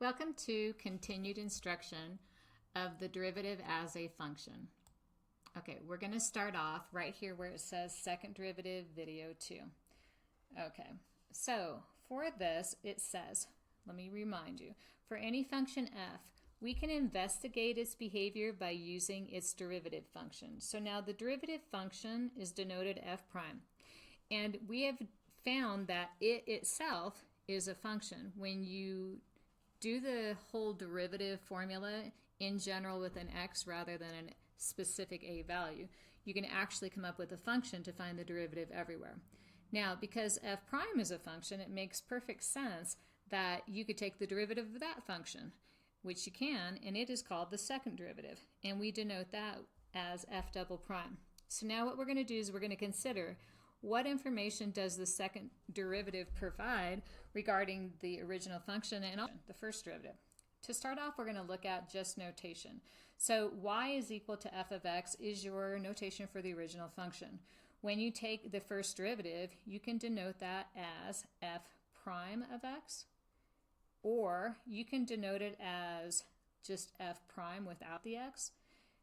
Welcome to continued instruction of the derivative as a function. Okay, we're going to start off right here where it says second derivative video 2. Okay, so for this it says, let me remind you, for any function f, we can investigate its behavior by using its derivative function. So now the derivative function is denoted f prime. And we have found that it itself is a function. When you do the whole derivative formula in general with an x rather than a specific a value, you can actually come up with a function to find the derivative everywhere. Now, because f prime is a function, it makes perfect sense that you could take the derivative of that function, which you can, and it is called the second derivative, and we denote that as f double prime. So now what we're going to do is we're going to consider what information does the second derivative provide regarding the original function and the first derivative. To start off, we're going to look at just notation. So y is equal to f of x is your notation for the original function. When you take the first derivative, you can denote that as f prime of x, or you can denote it as just f prime without the x.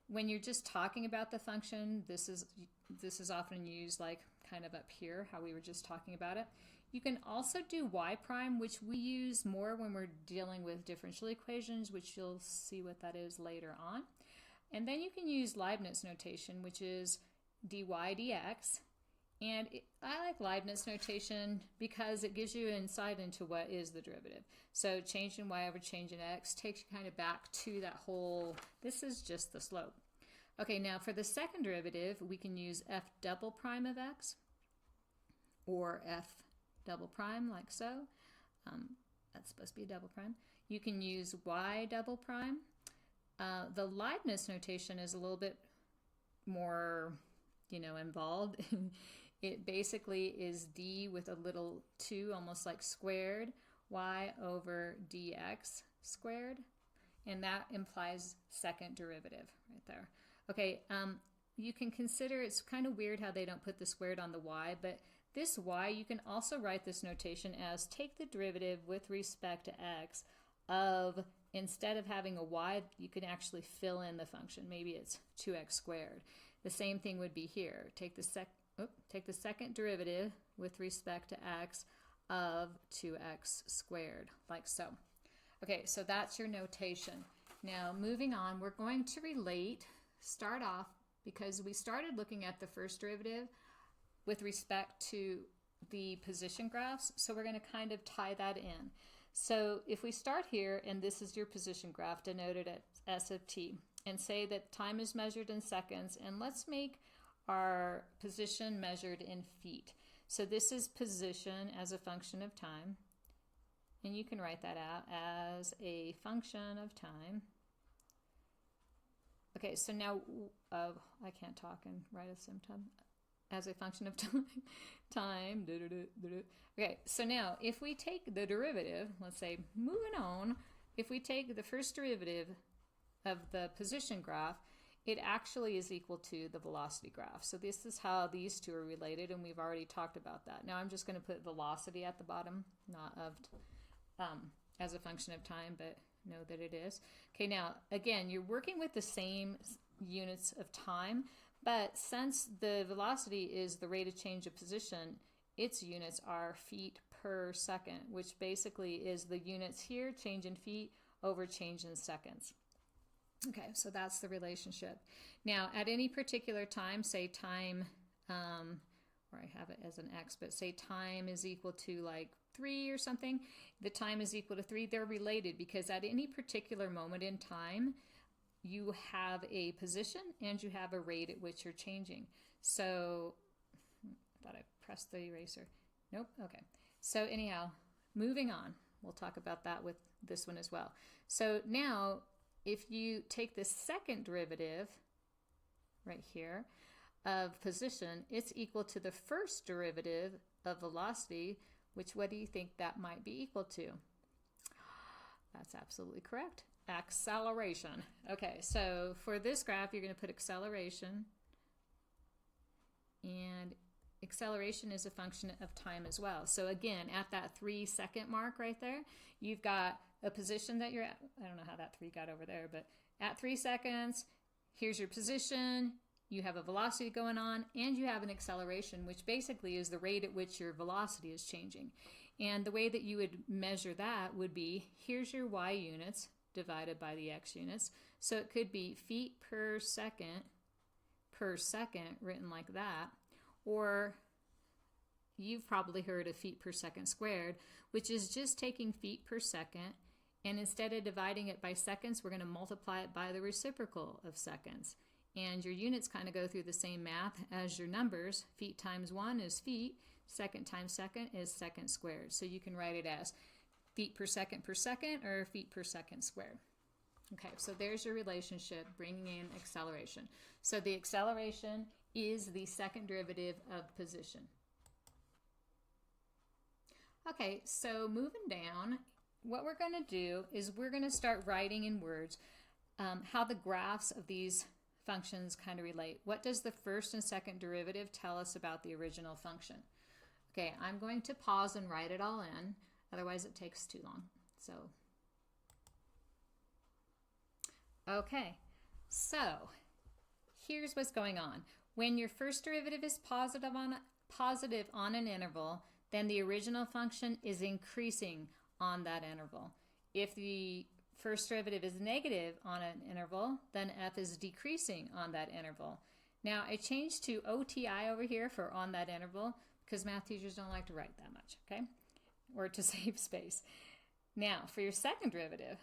When you're just talking about the function, this is often used like kind of up here, how we were just talking about it. You can also do y prime, which we use more when we're dealing with differential equations, which you'll see what that is later on. And then you can use Leibniz notation, which is dy dx. And I like Leibniz notation because it gives you insight into what is the derivative. So changing y over changing x takes you kind of back to that whole, this is just the slope. Okay, now for the second derivative, we can use f double prime of x or f double prime like so. That's supposed to be a double prime. You can use y double prime. The Leibniz notation is a little bit more involved. It basically is d with a little 2, almost like squared, y over dx squared, and that implies second derivative right there. Okay, you can consider, it's kind of weird how they don't put the squared on the y, but this y, you can also write this notation as take the derivative with respect to x of, instead of having a y, you can actually fill in the function. Maybe it's 2x squared. The same thing would be here. Take the second derivative with respect to x of 2x squared, like so. Okay, so that's your notation. Now, moving on, we're going to start off, because we started looking at the first derivative with respect to the position graphs, so we're going to kind of tie that in. So if we start here, and this is your position graph denoted as s of t, and say that time is measured in seconds, and let's make our position measured in feet. So this is position as a function of time, and you can write that out as a function of time. Okay, so now, I can't talk and write at the same time. As a function of time. Okay, so now if we take the derivative, let's say moving on, if we take the first derivative of the position graph, it actually is equal to the velocity graph. So this is how these two are related, and we've already talked about that. Now I'm just going to put velocity at the bottom, not of as a function of time, but know that it is. Okay, now again, you're working with the same units of time, but since the velocity is the rate of change of position, its units are feet per second, which basically is the units here, change in feet over change in seconds. Okay, so that's the relationship. Now, at any particular time, say time, or I have it as an x, but say time is equal to like 3 or something, the time is equal to 3, they're related because at any particular moment in time, you have a position and you have a rate at which you're changing. So, I thought I pressed the eraser. Nope, okay. So anyhow, moving on, we'll talk about that with this one as well. So now, if you take the second derivative right here of position, it's equal to the first derivative of velocity, which what do you think that might be equal to? That's absolutely correct. Acceleration. Okay, so for this graph, you're going to put acceleration, and acceleration is a function of time as well. So again, at that 3-second mark right there, you've got a position that you're at. I don't know how that 3 got over there, but at 3 seconds, here's your position, you have a velocity going on, and you have an acceleration, which basically is the rate at which your velocity is changing. And the way that you would measure that would be, here's your y units divided by the x units. So it could be feet per second written like that, or you've probably heard of feet per second squared, which is just taking feet per second, and instead of dividing it by seconds, we're going to multiply it by the reciprocal of seconds. And your units kind of go through the same math as your numbers. Feet times 1 is feet, second times second is second squared. So you can write it as feet per second or feet per second squared. Okay, so there's your relationship, bringing in acceleration. So the acceleration is the second derivative of position. Okay, so moving down, what we're going to do is we're going to start writing in words how the graphs of these functions kind of relate. What does the first and second derivative tell us about the original function? Okay, I'm going to pause and write it all in, otherwise it takes too long. So, okay, so here's what's going on. When your first derivative is positive on an interval, then the original function is increasing on that interval. If the first derivative is negative on an interval, then f is decreasing on that interval. Now I changed to OTI over here for on that interval because math teachers don't like to write that much, okay? Or to save space. Now for your second derivative,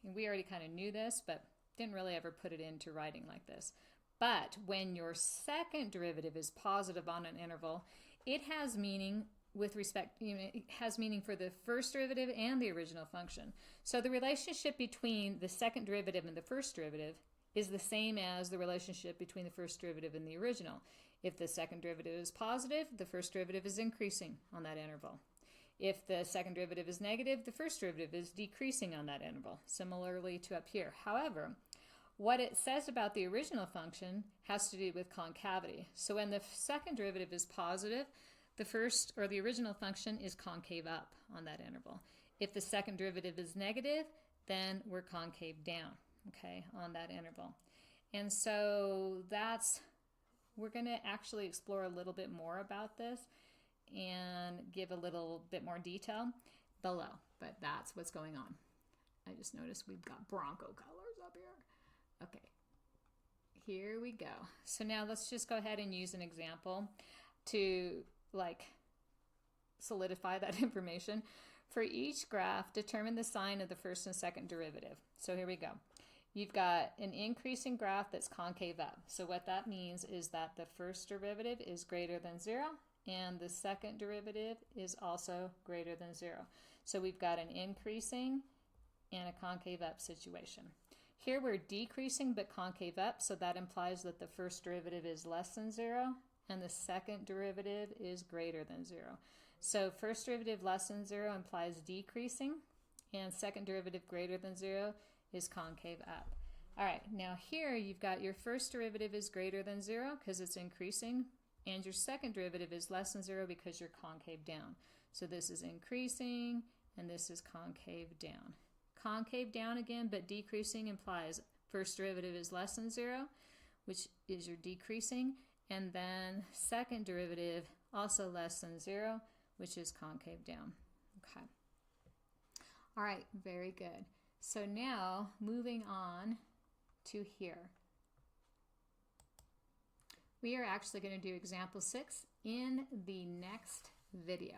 and we already kind of knew this, but didn't really ever put it into writing like this. But when your second derivative is positive on an interval, it has meaning with respect, it has meaning for the first derivative and the original function. So the relationship between the second derivative and the first derivative is the same as the relationship between the first derivative and the original. If the second derivative is positive, the first derivative is increasing on that interval. If the second derivative is negative, the first derivative is decreasing on that interval, similarly to up here. However, what it says about the original function has to do with concavity. So when the second derivative is positive, the first or the original function is concave up on that interval. If the second derivative is negative, then we're concave down, okay, on that interval. And so we're going to actually explore a little bit more about this and give a little bit more detail below, but that's what's going on. I just noticed we've got Bronco colors up here. Okay, here we go. So now let's just go ahead and use an example to solidify that information. For each graph, determine the sign of the first and second derivative. So here we go. You've got an increasing graph that's concave up. So what that means is that the first derivative is greater than 0 and the second derivative is also greater than 0. So we've got an increasing and a concave up situation. Here we're decreasing but concave up, so that implies that the first derivative is less than 0 and the second derivative is greater than 0. So first derivative less than 0 implies decreasing, and second derivative greater than 0 is concave up. All right, now here you've got your first derivative is greater than 0 because it's increasing, and your second derivative is less than 0 because you're concave down. So this is increasing, and this is concave down. Concave down again, but decreasing implies first derivative is less than 0, which is your decreasing, and then second derivative also less than 0, which is concave down. Okay. All right, very good. So now moving on to here. We are actually going to do example 6 in the next video.